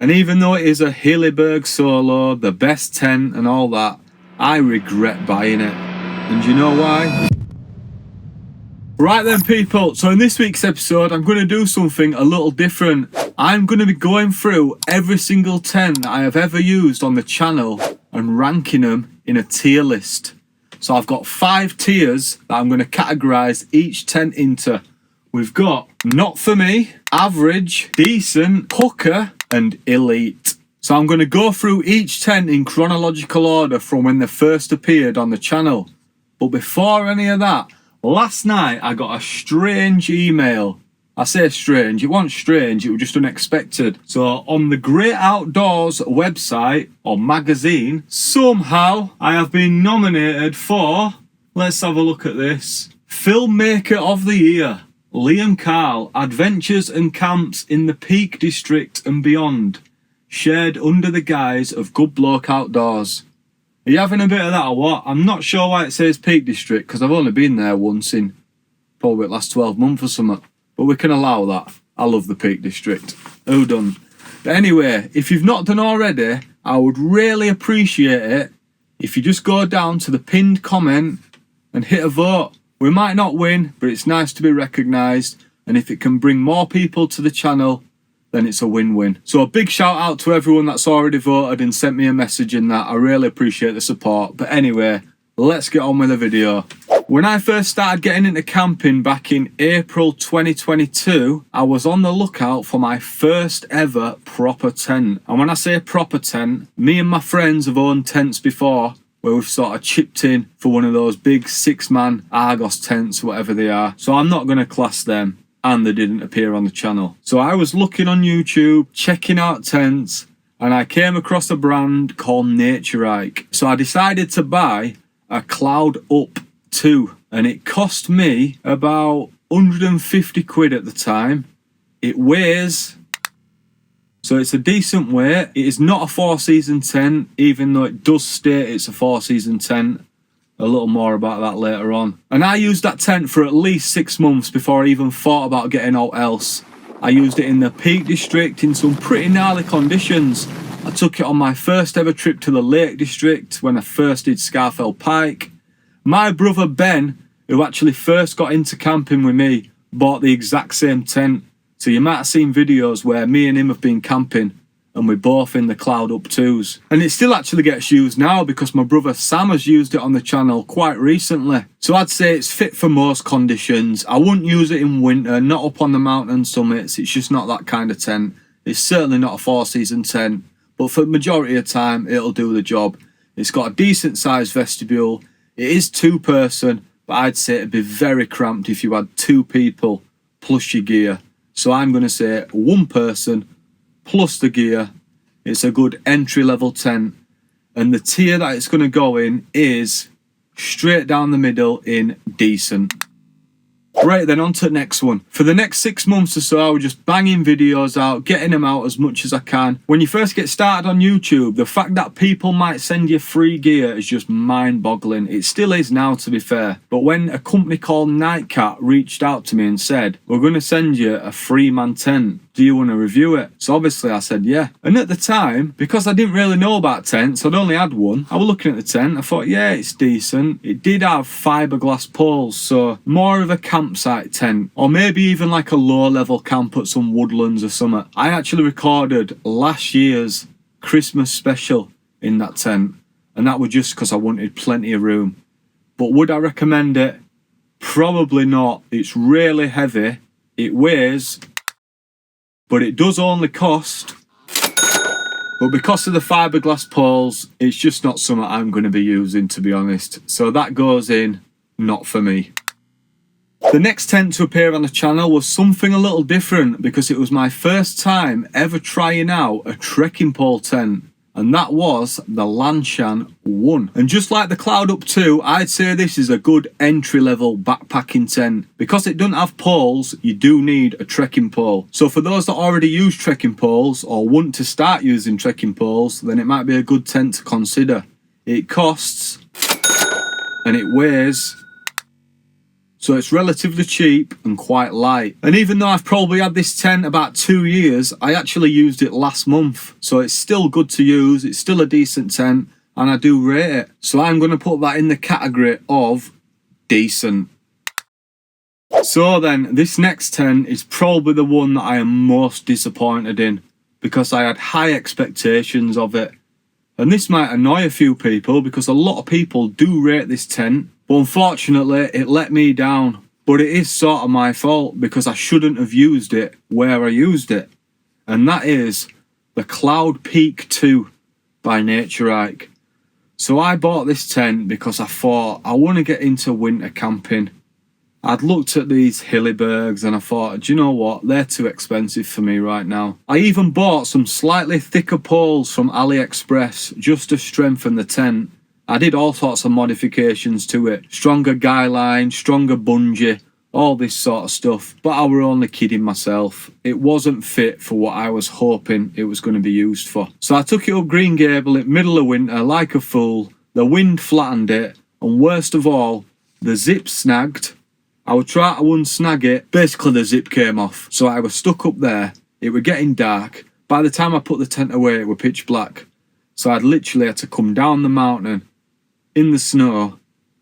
And even though it is a Hilleberg solo, the best tent and all that, I regret buying it. And you know why? Right then people, so in this week's episode I'm going to do something a little different. I'm going to be going through every single tent that I have ever used on the channel and ranking them in a tier list. So I've got 5 tiers that I'm going to categorise each tent into. We've got not for me, average, decent, hooker and elite. So I'm going to go through each tent in chronological order from when they first appeared on the channel. But before any of that, last night I got a strange email. I say strange, it wasn't strange, it was just unexpected. So on the Great Outdoors website or magazine, somehow I have been nominated for, let's have a look at this, Filmmaker of the Year. Liam Carl, Adventures and Camps in the Peak District and Beyond, shared under the guise of Good Bloke Outdoors. Are you having a bit of that or what? I'm not sure why it says Peak District because I've only been there once in probably the last 12 months or something. But we can allow that. I love the Peak District. Who done? But anyway, if you've not done already, I would really appreciate it if you just go down to the pinned comment and hit a vote. We might not win, but it's nice to be recognised. And if it can bring more people to the channel, then it's a win-win. So a big shout out to everyone that's already voted and sent me a message in that. I really appreciate the support. But anyway, let's get on with the video. When I first started getting into camping back in April 2022, I was on the lookout for my first ever proper tent. And when I say proper tent, me and my friends have owned tents before, where we've sort of chipped in for one of those big 6-man Argos tents, whatever they are. So I'm not going to class them, and they didn't appear on the channel. So I was looking on YouTube, checking out tents, and I came across a brand called Naturehike. So I decided to buy a Cloud Up 2, and it cost me about 150 quid at the time. It weighs, so it's a decent weight. It is not a 4-season tent, even though it does state it's a 4-season tent. A little more about that later on. And I used that tent for at least 6 months before I even thought about getting out else. I used it in the Peak District in some pretty gnarly conditions. I took it on my first ever trip to the Lake District when I first did Scarfell Pike. My brother Ben, who actually first got into camping with me, bought the exact same tent. So you might have seen videos where me and him have been camping and we're both in the Cloud Up 2s. And it still actually gets used now because my brother Sam has used it on the channel quite recently. So I'd say it's fit for most conditions. I wouldn't use it in winter, not up on the mountain summits. It's just not that kind of tent. It's certainly not a 4-season tent, but for the majority of the time, it'll do the job. It's got a decent sized vestibule. It is 2-person, but I'd say it'd be very cramped if you had 2 people plus your gear. So I'm going to say 1 person plus the gear. It's a good entry-level tent. And the tier that it's going to go in is straight down the middle in decent. Right then, on to the next one. For the next 6 months or so, I was just banging videos out, getting them out as much as I can. When you first get started on YouTube, the fact that people might send you free gear is just mind-boggling. It still is now, to be fair. But when a company called Nightcat reached out to me and said, we're going to send you a 3-man tent, do you want to review it? So obviously I said yeah. And at the time, because I didn't really know about tents, I'd only had one, I was looking at the tent, I thought yeah, it's decent. It did have fiberglass poles, so more of a campsite tent, or maybe even like a low-level camp at some woodlands or something. I actually recorded last year's Christmas special in that tent, and that was just because I wanted plenty of room. But would I recommend it? Probably not. It's really heavy, it weighs, but it does only cost. But because of the fiberglass poles, it's just not something I'm going to be using, to be honest. So that goes in, not for me. The next tent to appear on the channel was something a little different because it was my first time ever trying out a trekking pole tent. And that was the Lanchan 1. And just like the Cloud Up 2, I'd say this is a good entry-level backpacking tent. Because it doesn't have poles, you do need a trekking pole. So for those that already use trekking poles or want to start using trekking poles, then it might be a good tent to consider. It costs, and it weighs So it's relatively cheap and quite light. And even though I've probably had this tent about 2 years, I actually used it last month. So it's still good to use, it's still a decent tent, and I do rate it. So I'm going to put that in the category of decent. So then, this next tent is probably the one that I am most disappointed in, because I had high expectations of it. And this might annoy a few people because a lot of people do rate this tent, but unfortunately it let me down. But it is sort of my fault because I shouldn't have used it where I used it. And that is the Cloud Peak 2 by Naturehike. So I bought this tent because I thought I want to get into winter camping. I'd looked at these Hillebergs and I thought, do you know what, they're too expensive for me right now. I even bought some slightly thicker poles from AliExpress just to strengthen the tent. I did all sorts of modifications to it. Stronger guy line, stronger bungee, all this sort of stuff. But I were only kidding myself. It wasn't fit for what I was hoping it was going to be used for. So I took it up Green Gable in middle of winter like a fool. The wind flattened it, and worst of all, the zip snagged. I would try to unsnag it, basically the zip came off. So I was stuck up there, it were getting dark. By the time I put the tent away, it were pitch black. So I'd literally had to come down the mountain, in the snow,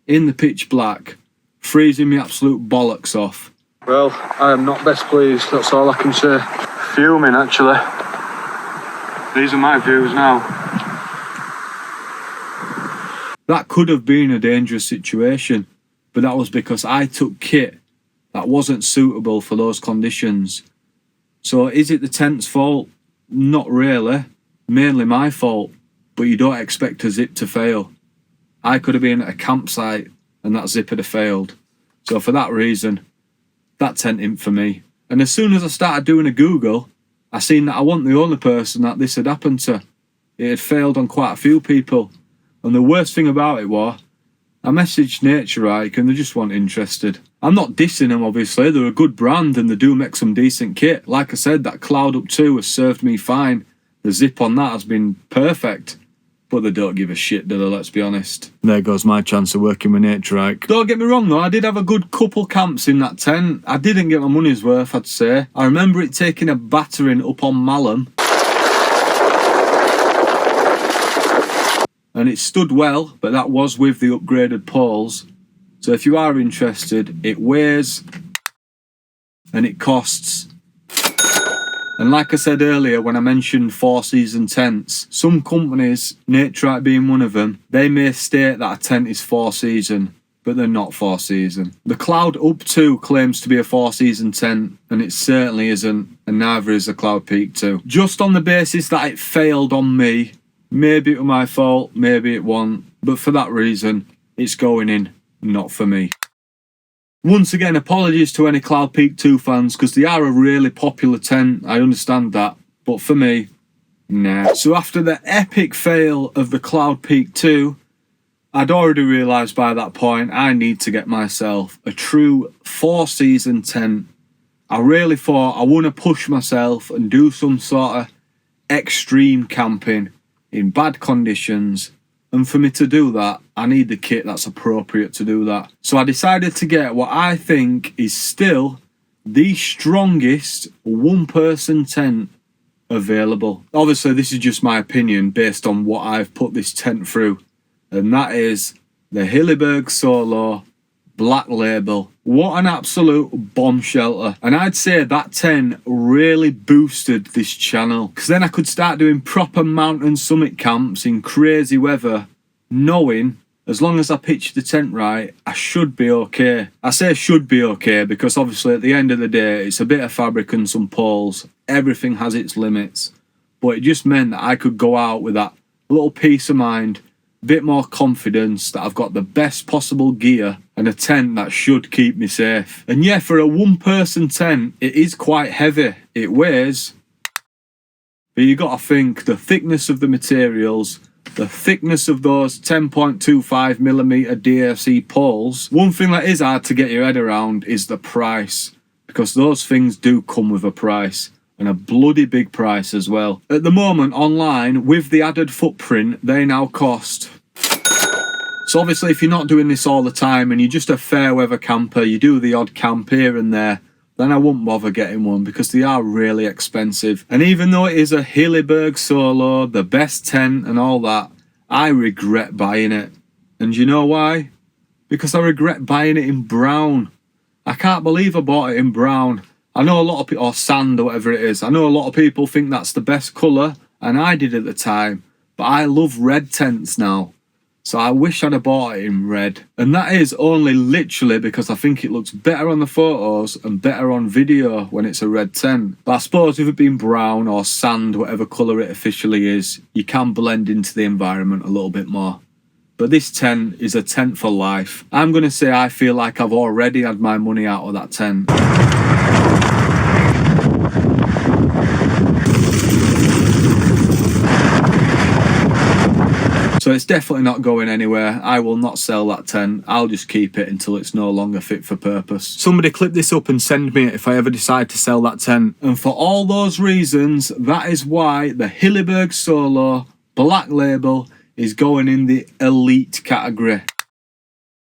in the pitch black, freezing me absolute bollocks off. Well, I am not best pleased, that's all I can say. Fuming actually. These are my views now. That could have been a dangerous situation. But that was because I took kit that wasn't suitable for those conditions. So is it the tent's fault? Not really. Mainly my fault. But you don't expect a zip to fail. I could have been at a campsite and that zip would have failed. So for that reason, that tent ain't for me. And as soon as I started doing a Google, I seen that I wasn't the only person that this had happened to. It had failed on quite a few people. And the worst thing about it was, I messaged Naturehike and they just weren't interested. I'm not dissing them obviously, they're a good brand and they do make some decent kit. Like I said, that Cloud Up 2 has served me fine. The zip on that has been perfect. But they don't give a shit, do they, let's be honest. There goes my chance of working with Naturehike. Don't get me wrong though, I did have a good couple camps in that tent. I didn't get my money's worth, I'd say. I remember it taking a battering up on Malham. And it stood well, but that was with the upgraded poles. So if you are interested, it weighs and it costs. And like I said earlier when I mentioned 4-season tents, some companies, Naturehike being one of them, they may state that a tent is 4-season, but they're not 4-season. The Cloud Up 2 claims to be a 4-season tent, and it certainly isn't, and neither is the Cloud Peak 2. Just on the basis that it failed on me, maybe it was my fault, maybe it wasn't, but for that reason, it's going in, not for me. Once again, apologies to any Cloud Peak 2 fans, because they are a really popular tent, I understand that, but for me, nah. So after the epic fail of the Cloud Peak 2, I'd already realised by that point I need to get myself a true 4-season tent. I really thought I want to push myself and do some sort of extreme camping in bad conditions, and for me to do that I need the kit that's appropriate to do that. So I decided to get what I think is still the strongest one-person tent available. Obviously this is just my opinion based on what I've put this tent through, and that is the Hilleberg Soulo Black Label. What an absolute bomb shelter. And I'd say that tent really boosted this channel, because then I could start doing proper mountain summit camps in crazy weather, knowing as long as I pitch the tent right, I should be okay. I say should be okay because obviously at the end of the day it's a bit of fabric and some poles. Everything has its limits, but it just meant that I could go out with that little peace of mind, bit more confidence that I've got the best possible gear and a tent that should keep me safe. And yeah, for a one-person tent, it is quite heavy. It weighs, but you got to think the thickness of the materials, the thickness of those 10.25mm DFC poles. One thing that is hard to get your head around is the price, because those things do come with a price, and a bloody big price as well. At the moment online, with the added footprint, they now cost So obviously if you're not doing this all the time and you're just a fair weather camper, you do the odd camp here and there, then I wouldn't bother getting one because they are really expensive. And even though it is a Hilleberg Solo, the best tent and all that, I regret buying it. And you know why? Because I regret buying it in brown. I can't believe I bought it in brown. I know a lot of people, or sand or whatever it is, I know a lot of people think that's the best colour, and I did at the time, but I love red tents now. So I wish I'd have bought it in red. And that is only literally because I think it looks better on the photos and better on video when it's a red tent. But I suppose if it been brown or sand, whatever colour it officially is, you can blend into the environment a little bit more. But this tent is a tent for life. I'm going to say I feel like I've already had my money out of that tent. So it's definitely not going anywhere. I will not sell that tent. I'll just keep it until it's no longer fit for purpose. Somebody clip this up and send me it if I ever decide to sell that tent. And for all those reasons, that is why the Hilleberg Solo Black Label is going in the elite category.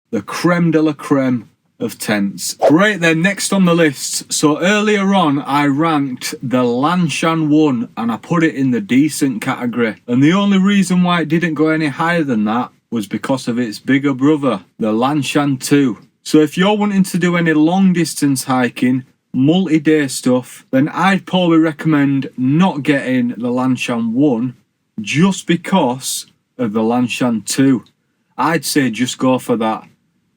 The creme de la creme of tents. Right then, next on the list. So earlier on I ranked the Lanchan 1 and I put it in the decent category, and the only reason why it didn't go any higher than that was because of its bigger brother, the Lanchan 2. So if you're wanting to do any long distance hiking, multi-day stuff, then I'd probably recommend not getting the Lanchan 1 just because of the Lanchan 2. I'd say just go for that.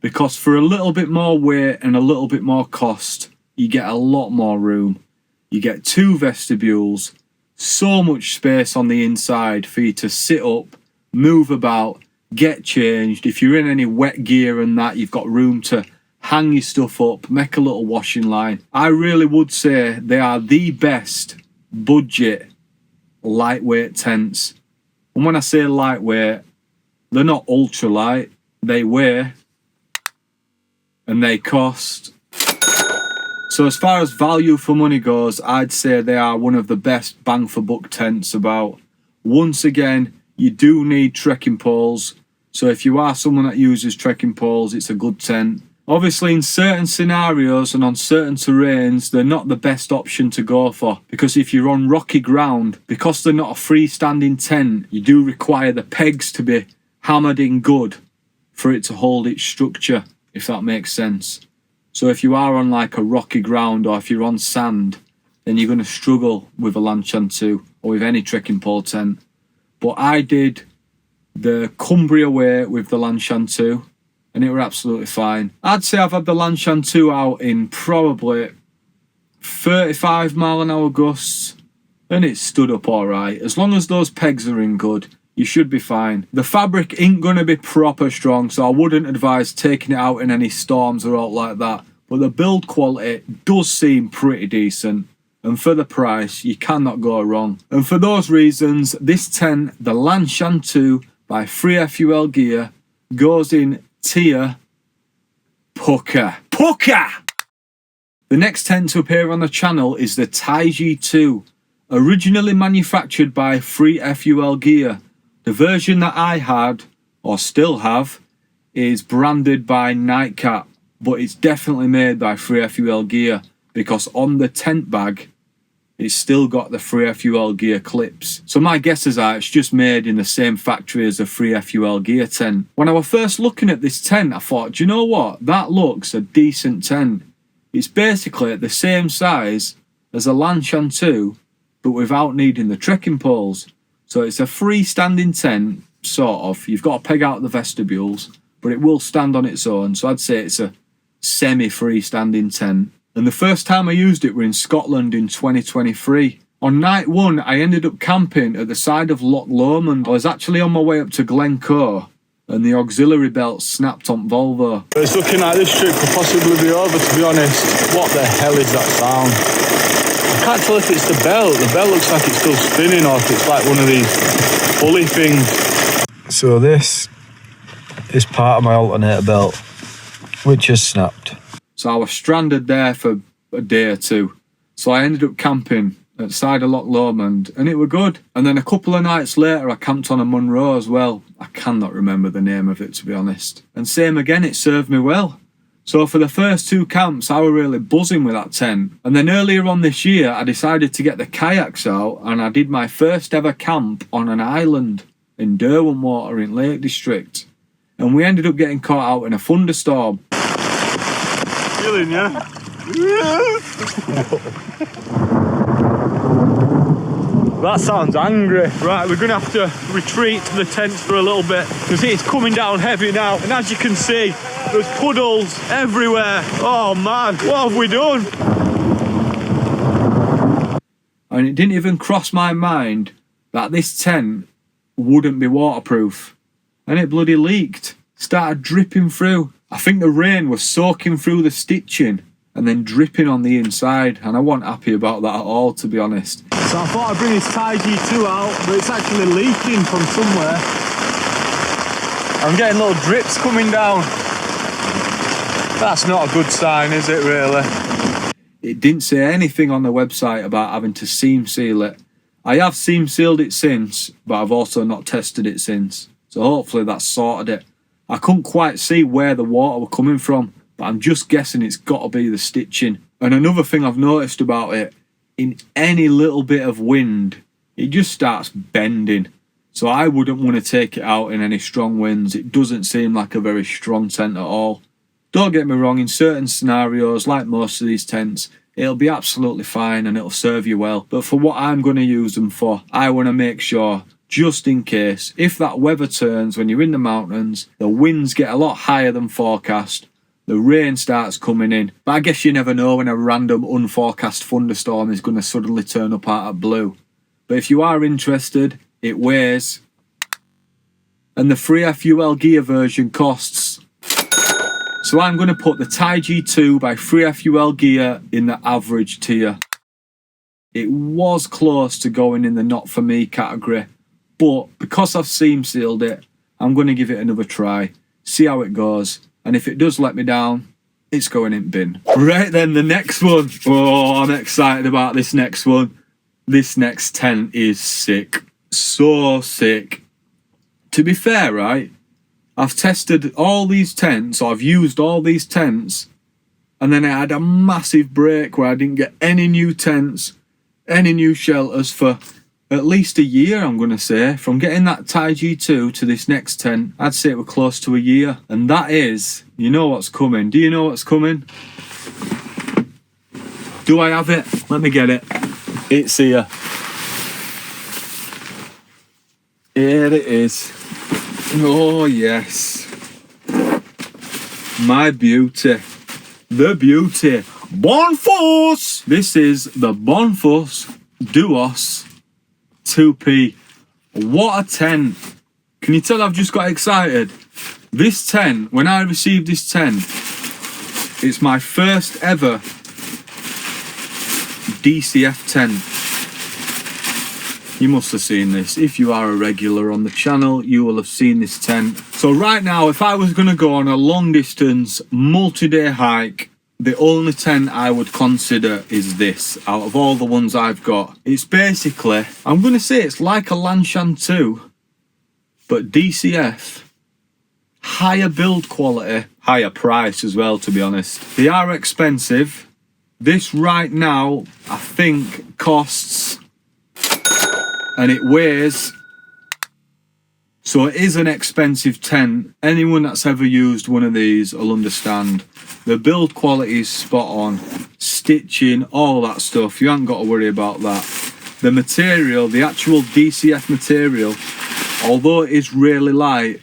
Because for a little bit more weight and a little bit more cost, you get a lot more room. You get 2 vestibules, so much space on the inside for you to sit up, move about, get changed. If you're in any wet gear and that, you've got room to hang your stuff up, make a little washing line. I really would say they are the best budget lightweight tents. And when I say lightweight, they're not ultra light. They weigh and they cost. So as far as value for money goes, I'd say they are one of the best bang for buck tents about. Once again, you do need trekking poles. So if you are someone that uses trekking poles, it's a good tent. Obviously in certain scenarios and on certain terrains, they're not the best option to go for. Because if you're on rocky ground, because they're not a freestanding tent, you do require the pegs to be hammered in good for it to hold its structure, if that makes sense. So if you are on like a rocky ground or if you're on sand, then you're going to struggle with a Lanchan 2 or with any trekking pole tent. But I did the Cumbria way with the Lanchan 2 and it were absolutely fine. I'd say I've had the Lanchan 2 out in probably 35 mile an hour gusts and it stood up alright. As long as those pegs are in good, you should be fine. The fabric ain't going to be proper strong, so I wouldn't advise taking it out in any storms or out like that. But the build quality does seem pretty decent. And for the price, you cannot go wrong. And for those reasons, this tent, the Lanchan 2 by FreeFUL Gear, goes in tier Pucker. Pucker! The next tent to appear on the channel is the Taiji 2. Originally manufactured by FreeFUL Gear. The version that I had, or still have, is branded by Nightcap, but it's definitely made by FreeFUL Gear because on the tent bag, it's still got the FreeFUL Gear clips. So my guesses are it's just made in the same factory as a FreeFUL Gear tent. When I was first looking at this tent, I thought, do you know what? That looks a decent tent. It's basically the same size as a Lanchan 2, but without needing the trekking poles. So it's a freestanding tent, sort of. You've got to peg out the vestibules, but it will stand on its own. So I'd say it's a semi-freestanding tent. And the first time I used it were in Scotland in 2023. On night 1, I ended up camping at the side of Loch Lomond. I was actually on my way up to Glencoe, and the auxiliary belt snapped on Volvo. It's looking like this trip could possibly be over, to be honest. What the hell is that sound? I can't tell if it's the belt. The belt looks like it's still spinning or if it's like one of these pulley things. So this is part of my alternator belt, which has snapped. So I was stranded there for a day or two. So I ended up camping at the side of Loch Lomond, and it were good. And then a couple of nights later, I camped on a Munro as well. I cannot remember the name of it, to be honest. And same again, it served me well. So for the first 2 camps, I were really buzzing with that tent. And then earlier on this year, I decided to get the kayaks out, and I did my first ever camp on an island in Derwentwater in Lake District. And we ended up getting caught out in a thunderstorm. Feeling, yeah? That sounds angry. Right, we're gonna have to retreat to the tents for a little bit because it's coming down heavy now. And as you can see, there's puddles everywhere. Oh man, what have we done? And it didn't even cross my mind that this tent wouldn't be waterproof. And it bloody leaked. Started dripping through. I think the rain was soaking through the stitching and then dripping on the inside, and I wasn't happy about that at all, to be honest. So I thought I'd bring this Taiji 2 out, but it's actually leaking from somewhere. I'm getting little drips coming down. That's not a good sign, is it, really? It didn't say anything on the website about having to seam seal it. I have seam sealed it since, but I've also not tested it since. So hopefully that's sorted it. I couldn't quite see where the water were coming from, but I'm just guessing it's got to be the stitching. And another thing I've noticed about it, in any little bit of wind, it just starts bending. So I wouldn't want to take it out in any strong winds. It doesn't seem like a very strong tent at all. Don't get me wrong, in certain scenarios, like most of these tents, it'll be absolutely fine and it'll serve you well. But for what I'm going to use them for, I want to make sure, just in case, if that weather turns when you're in the mountains, the winds get a lot higher than forecast, the rain starts coming in. But I guess you never know when a random unforecast thunderstorm is going to suddenly turn up out of blue. But if you are interested, it weighs. And the free FUL gear version costs. So I'm going to put the Taiji 2 by Free FUL gear in the average tier. It was close to going in the not for me category, but because I've seam sealed it, I'm going to give it another try, see how it goes. And if it does let me down, it's going in bin. Right then, the next one. Oh, I'm excited about this next one. This next tent is sick. So sick. To be fair, right, I've tested all these tents, or I've used all these tents, and then I had a massive break where I didn't get any new tents, any new shelters for at least a year, I'm going to say. From getting that Taiji 2 to this next tent, I'd say it were close to a year. And that is, you know what's coming. Do you know what's coming? Do I have it? Let me get it. It's here. Here it is. Oh, yes. My beauty. The beauty. Bonfus! This is the Bonfus Duos 2P. What a tent. Can you tell I've just got excited? This tent, when I received this tent, it's my first ever DCF tent. You must have seen this. If you are a regular on the channel, you will have seen this tent. So right now, if I was going to go on a long distance, multi-day hike, the only tent I would consider is this, out of all the ones I've got. It's basically, I'm going to say it's like a Lanchan 2, but DCF. Higher build quality, higher price as well, to be honest. They are expensive. This right now, I think, costs, and it weighs, so it is an expensive tent. Anyone that's ever used one of these will understand. The build quality is spot on. Stitching, all that stuff, you haven't got to worry about that. The material, the actual DCF material, although it is really light,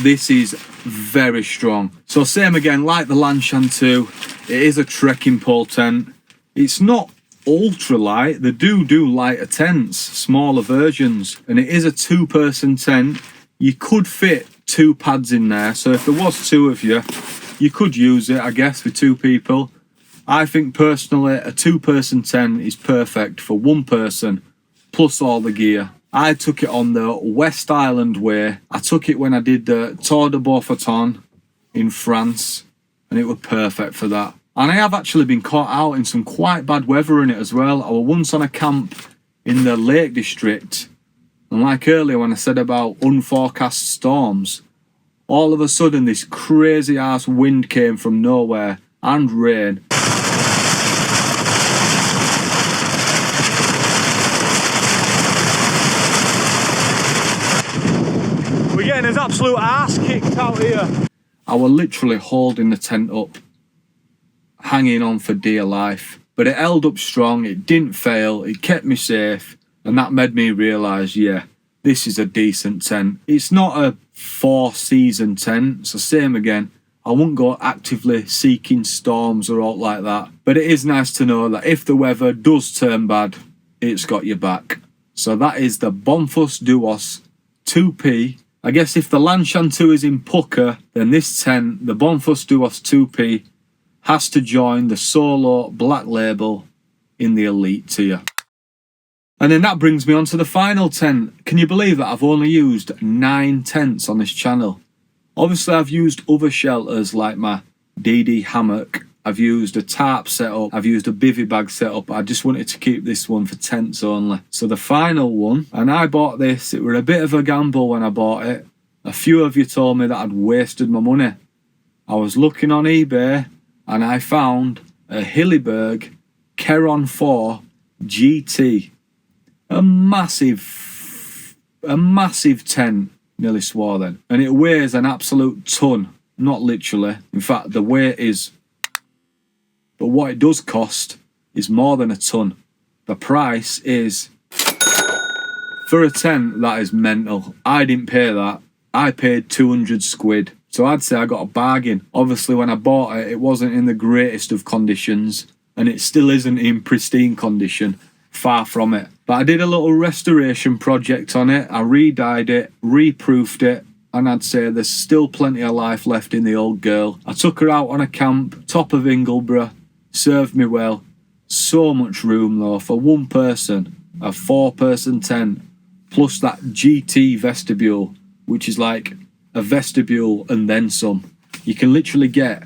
this is very strong. So same again, like the Lanchan 2, it is a trekking pole tent. It's not ultra light. They do lighter tents, smaller versions, and it is a 2-person tent. You could fit 2 pads in there, so if there was 2 of you, you could use it, I guess, for 2 people. I think personally a 2-person tent is perfect for 1 person plus all the gear. I took it on the West Island way. I took it when I did the Tour de Beaufort in France, and it was perfect for that. And I have actually been caught out in some quite bad weather in it as well. I was once on a camp in the Lake District, and like earlier when I said about unforecast storms, all of a sudden this crazy ass wind came from nowhere and rain. We're getting his absolute ass kicked out here. I was literally holding the tent up, hanging on for dear life. But it held up strong, it didn't fail, it kept me safe, and that made me realise, yeah, this is a decent tent. It's not a 4-season tent, so same again. I wouldn't go actively seeking storms or all like that. But it is nice to know that if the weather does turn bad, it's got your back. So that is the Bonfus Duos 2P. I guess if the Lanchan 2 is in pucker, then this tent, the Bonfus Duos 2P, has to join the Solo Black Label in the elite tier. And then that brings me on to the final tent. Can you believe that I've only used 9 tents on this channel? Obviously I've used other shelters like my DD hammock, I've used a tarp setup, I've used a bivvy bag setup. I just wanted to keep this one for tents only. So the final one, and I bought this, it were a bit of a gamble when I bought it. A few of you told me that I'd wasted my money. I was looking on eBay and I found a Hilleberg Keron 4 GT. A massive tent, nearly swore then. And it weighs an absolute ton, not literally. In fact, the weight is... But what it does cost is more than a ton. The price is... For a tent, that is mental. I didn't pay that. I paid 200 squid. So I'd say I got a bargain. Obviously, when I bought it, it wasn't in the greatest of conditions. And it still isn't in pristine condition. Far from it. But I did a little restoration project on it. I re-dyed it, re-proofed it, and I'd say there's still plenty of life left in the old girl. I took her out on a camp, top of Ingleborough, served me well. So much room though, for one person, a 4-person tent, plus that GT vestibule, which is like a vestibule and then some. You can literally get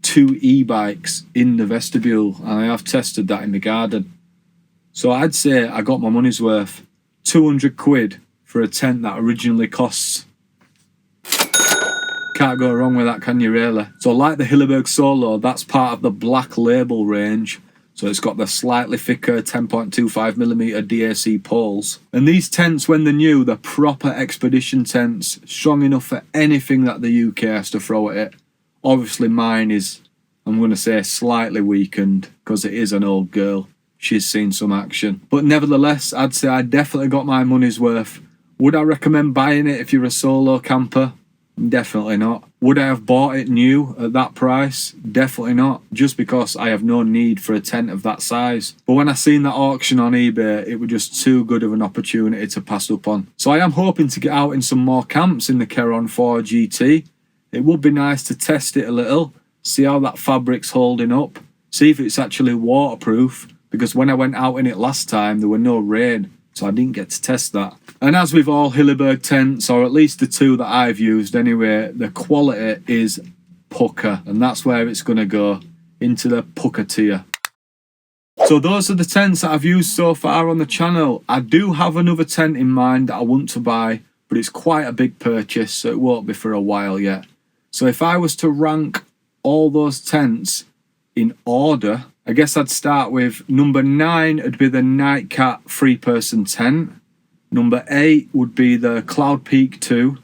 2 e-bikes in the vestibule, and I have tested that in the garden. So I'd say I got my money's worth. 200 quid for a tent that originally costs. Can't go wrong with that, can you really? So like the Hilleberg Solo, that's part of the Black Label range. So it's got the slightly thicker 10.25mm DAC poles. And these tents, when they're new, they're proper expedition tents, strong enough for anything that the UK has to throw at it. Obviously mine is, I'm going to say, slightly weakened because it is an old girl. She's seen some action. But nevertheless, I'd say I definitely got my money's worth. Would I recommend buying it if you're a solo camper? Definitely not. Would I have bought it new at that price? Definitely not. Just because I have no need for a tent of that size. But when I seen that auction on eBay, it was just too good of an opportunity to pass up on. So I am hoping to get out in some more camps in the Keron 4 GT. It would be nice to test it a little, see how that fabric's holding up, see if it's actually waterproof. Because when I went out in it last time, there were no rain, so I didn't get to test that. And as with all Hilleberg tents, or at least the 2 that I've used anyway, the quality is pucker, and that's where it's going to go, into the pucker tier. So those are the tents that I've used so far on the channel. I do have another tent in mind that I want to buy, but it's quite a big purchase, so it won't be for a while yet. So if I was to rank all those tents in order, I guess I'd start with number 9 would be the Nightcat 3-person tent. Number 8 would be the Cloud Peak 2.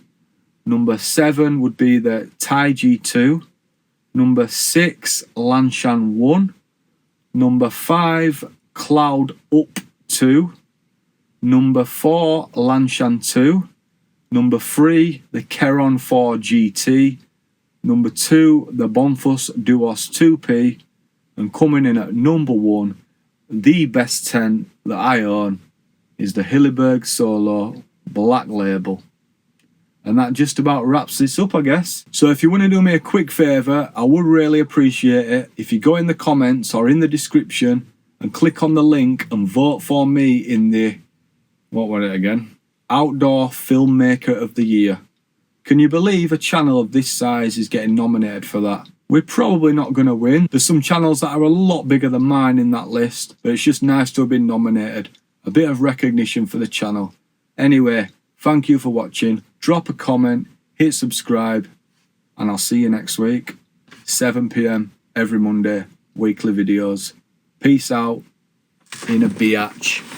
Number 7 would be the Taiji 2. Number 6, Lanchan 1. Number 5, Cloud Up 2. Number 4, Lanchan 2. Number 3, the Keron 4 GT. Number 2, the Bonfus Duos 2P. And coming in at number 1, the best tent that I own is the Hilleberg Solo Black Label. And that just about wraps this up, I guess. So if you want to do me a quick favour, I would really appreciate it if you go in the comments or in the description and click on the link and vote for me in the, what was it again? Outdoor Filmmaker of the Year. Can you believe a channel of this size is getting nominated for that? We're probably not going to win. There's some channels that are a lot bigger than mine in that list, but it's just nice to have been nominated. A bit of recognition for the channel. Anyway, thank you for watching. Drop a comment, hit subscribe, and I'll see you next week. 7 PM every Monday, weekly videos. Peace out. In a biatch.